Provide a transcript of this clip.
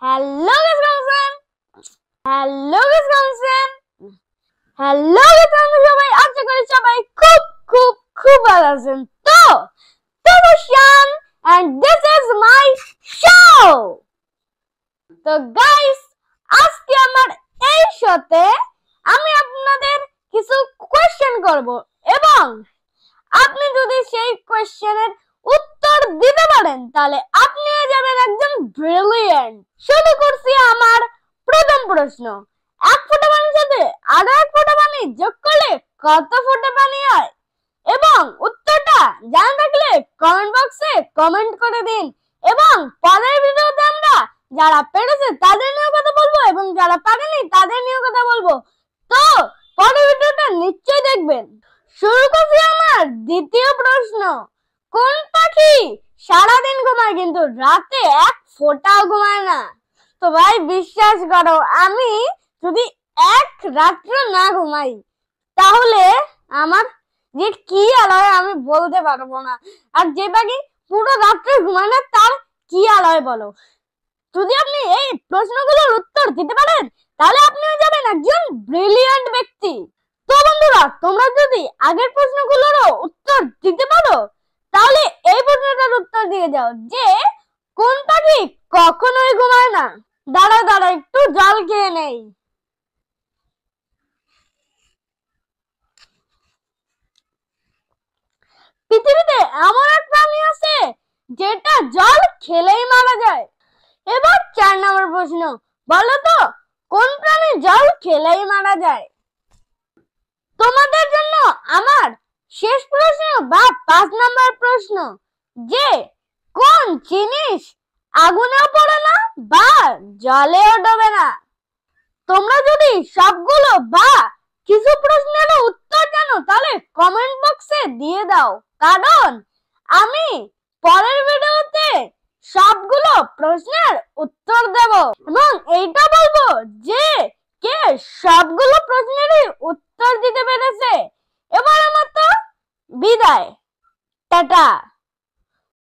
Hello guys guys hello guys guys hello guys সবাই আশা করি সবাই খুব খুব খুব ভালো আছেন। তো Shan and this is my show. তো গাইস আজকে আমার এই শোতে আমি আপনাদের কিছু কোশ্চেন করব এবং আপনি যদি সেই কোশ্চেনের উত্তর দিতে পারেন তাহলে আপনি হয়ে যাবেন একজন ব্রিলিয়ান্ট। শুরু করছি আমার প্রথম প্রশ্ন, এক ফোঁটা পানির সাথে আরো এক ফোঁটা পানি যোগ করলে কত ফোঁটা পানি হয়? এবং উত্তরটা জানা থাকলে কমেন্ট বক্সে কমেন্ট করে দিন এবং পরের ভিডিওতে আমরা যারা পেরেছে তাদের নিয়ে কথা বলবো এবং যারা পারেনি তাদের নিয়ে কথা বলবো। তো পরের ভিডিওটা নিশ্চয়ই দেখবেন। শুরু করছি আমার দ্বিতীয় প্রশ্ন, কোন পাখি সারাদিন ঘুমায় কিন্তু রাতে এক ফোঁটাও ঘুমায় না? তো ভাই বিশ্বাস করো, আমি যদি এক রাত্র না ঘুমাই তাহলে আমার যে কি আলয় আমি বলতে পারবো না। আর যে পাখি পুরো রাত্রে ঘুমায় না তার কি আলয় বলো? যদি আপনি এই প্রশ্নগুলোর উত্তর দিতে পারেন তাহলে আপনি হয়ে যাবেন একজন ব্রিলিয়ান্ট ব্যক্তি। তো বন্ধুরা, তোমরা যদি আগের প্রশ্নগুলোরও উত্তর দিতে পারো তাহলে এই প্রশ্নটার উত্তর দিয়ে যাও যে কোন পাখি কখনোই ঘুমায় না। দাঁড়া একটু জল খেয়ে নেই। পৃথিবীতে এমন এক প্রাণী আছে যেটা জল খেলেই মারা যায়। এবার 4 নম্বর প্রশ্ন, বলো তো কোন প্রাণী জল খেলেই মারা যায়? তোমাদের জন্য আমার শেষ প্রশ্ন বা 5 নম্বর প্রশ্ন, যে কোন জিনিস আগুনেও পড়ে না বা জলেও ডোবে না? তোমরা যদি সবগুলো বা কিছু প্রশ্নের উত্তর জানো তাহলে কমেন্ট বক্সে দিয়ে দাও, কারণ আমি পরের ভিডিওতে সবগুলো প্রশ্নের উত্তর দেব এবং এইটা বলবো যে কে সবগুলো প্রশ্নেরই উত্তর দিতে পেরেছে। এবার আমার তো বিদায়, টাটা।